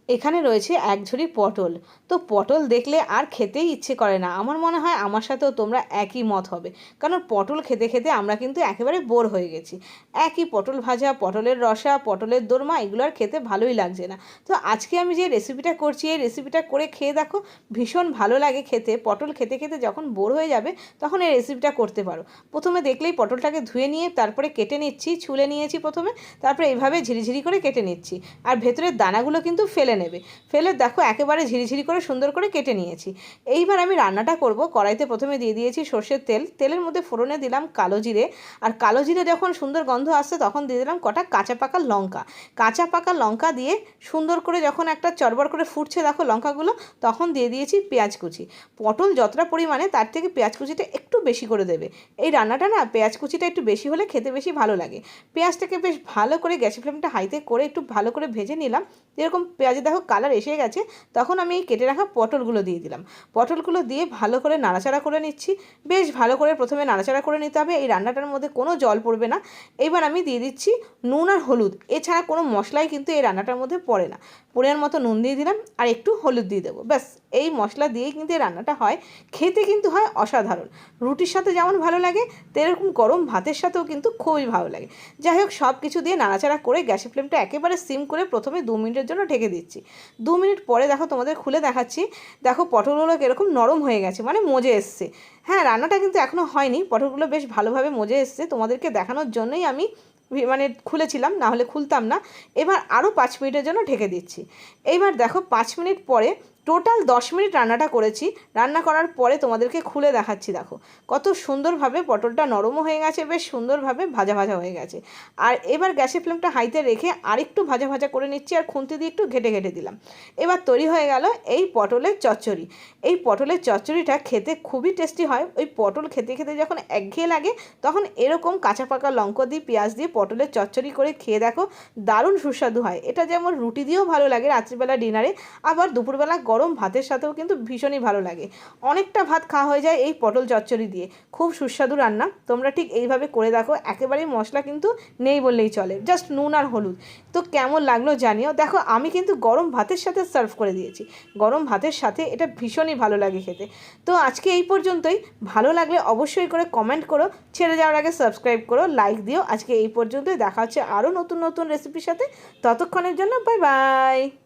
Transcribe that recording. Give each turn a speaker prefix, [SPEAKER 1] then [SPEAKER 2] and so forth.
[SPEAKER 1] এখানে রয়েছে এক ঝুড়ি পটল। তো পটল দেখলে আর খেতেই ইচ্ছে করে না। আমার মনে হয় আমার সাথেও তোমরা একই মত হবে, কারণ পটল খেতে খেতে আমরা কিন্তু একেবারে বোর হয়ে গেছি। একই পটল ভাজা, পটলের রসা, পটলের দোরমা, এগুলো আর খেতে ভালোই লাগছে না। তো আজকে আমি যে রেসিপিটা করছি, এই রেসিপিটা করে খেয়ে দেখো, ভীষণ ভালো লাগে খেতে। পটল খেতে খেতে যখন বোর হয়ে যাবে তখন এই রেসিপিটা করতে পারো। প্রথমে দেখলেই পটলটাকে ধুয়ে নিয়ে তারপরে কেটে নিচ্ছি, ছুলে নিয়েছি প্রথমে, তারপরে এইভাবে ঝিরিঝিরি করে কেটে নিচ্ছি। আর ভেতরের দানাগুলো কিন্তু ফেলে নেবে। ফেলে দেখো একেবারে ঝিরিঝিরি করে সুন্দর করে কেটে নিয়েছি। এইবার আমি রান্নাটা করব। কড়াইতে প্রথমে দিয়ে দিয়েছি সর্ষের তেল। তেলের মধ্যে ফোড়নে দিলাম কালো জিরে। আর কালো জিরে যখন সুন্দর গন্ধ আসছে তখন দিয়ে দিলাম কটা কাঁচা পাকা লঙ্কা। কাঁচা পাকা লঙ্কা দিয়ে সুন্দর করে যখন একটা চড়বড় করে ফুটছে দেখো লঙ্কাগুলো, তখন দিয়ে দিয়েছি পেঁয়াজ কুচি। পটল যতটা পরিমাণে তার থেকে পেঁয়াজ কুচিটা একটু বেশি করে দেবে। এই রান্নাটা না পেঁয়াজ কুচিটা একটু বেশি হলে খেতে বেশি ভালো লাগে। পেঁয়াজটাকে বেশ ভালো করে গ্যাসের ফ্লেমটা হাইতে করে একটু ভালো করে ভেজে নিলাম। যেরকম পেঁয়াজে দেখো কালার এসে গেছে, তখন আমি এই কেটে রাখা পটলগুলো দিয়ে দিলাম। পটলগুলো দিয়ে ভালো করে নাড়াচাড়া করে নিচ্ছি। বেশ ভালো করে প্রথমে নাড়াচাড়া করে নিতে হবে। এই রান্নাটার মধ্যে কোনো জল পড়বে না। এবার আমি দিয়ে দিচ্ছি নুন আর হলুদ। এছাড়া কোনো মশলাই কিন্তু এই রান্নাটার মধ্যে পড়ে না। পরিমাণ মতো নুন দিয়ে দিলাম আর একটু হলুদ দিয়ে দেবো, ব্যাস। এই মশলা দিয়েই কিন্তু এই রান্নাটা হয়। খেতে কিন্তু হয় অসাধারণ। রুটির সাথে যেমন ভালো লাগে, তেরকম গরম ভাতের সাথেও কিন্তু খুবই ভালো লাগে। যাই হোক, সব কিছু দিয়ে নাড়াচাড়া করে গ্যাসের ফ্লেমটা একেবারে সিম করে প্রথমে 2 মিনিটের জন্য ঢেকে দিচ্ছি। 2 মিনিট পরে দেখো তোমাদের খুলে দেখাচ্ছি। দেখো পটলগুলো কীরকম নরম হয়ে গেছে, মানে মজে এসছে। হ্যাঁ, রান্নাটা কিন্তু এখনও হয়নি, পটলগুলো বেশ ভালোভাবে মজে এসছে। তোমাদেরকে দেখানোর জন্যই আমি মানে খুলেছিলাম, না হলে খুলতাম না। এবার আরও 5 মিনিটের জন্য ঢেকে দিচ্ছি। এইবার দেখো 5 মিনিট পরে টোটাল 10 মিনিট রান্নাটা করেছি। রান্না করার পরে তোমাদেরকে খুলে দেখাচ্ছি। দেখো কত সুন্দরভাবে পটলটা নরমও হয়ে গেছে, বেশ সুন্দরভাবে ভাজা ভাজা হয়ে গেছে। আর এবার গ্যাসের ফ্লেমটা হাইতে রেখে আরেকটু ভাজা ভাজা করে নিচ্ছি আর খুন্তি দিয়ে একটু ঘেটে ঘেটে দিলাম। এবার তৈরি হয়ে গেল এই পটলের চচ্চড়ি। এই পটলের চচ্চড়িটা খেতে খুবই টেস্টি হয়। ওই পটল খেতে খেতে যখন একঘেয়ে লাগে তখন এরকম কাঁচা পাকা লঙ্কা দিয়ে পেঁয়াজ দিয়ে পটলের চচ্চড়ি করে খেয়ে দেখো, দারুণ সুস্বাদু হয়। এটা যেমন রুটি দিয়েও ভালো লাগে রাত্রিবেলা ডিনারে, আবার দুপুরবেলা গরম ভাতের সাথেও কিন্তু ভীষণই ভালো লাগে। অনেকটা ভাত খাওয়া হয়ে যায় এই পটল চচ্চড়ি দিয়ে। খুব সুস্বাদু রান্না। তোমরা ঠিক এইভাবে করে দেখো। একেবারেই মশলা কিন্তু নেই বললেই চলে, জাস্ট নুন আর হলুদ। তো কেমন লাগলো জানিও। দেখো আমি কিন্তু গরম ভাতের সাথে সার্ভ করে দিয়েছি। গরম ভাতের সাথে এটা ভীষণই ভালো লাগে খেতে। তো আজকে এই পর্যন্তই। ভালো লাগলে অবশ্যই করে কমেন্ট করো, ছেড়ে যাওয়ার আগে সাবস্ক্রাইব করো, লাইক দিও। আজকে এই পর্যন্তই। দেখা হচ্ছে আরও নতুন নতুন রেসিপির সাথে। ততক্ষণের জন্য বাই বাই।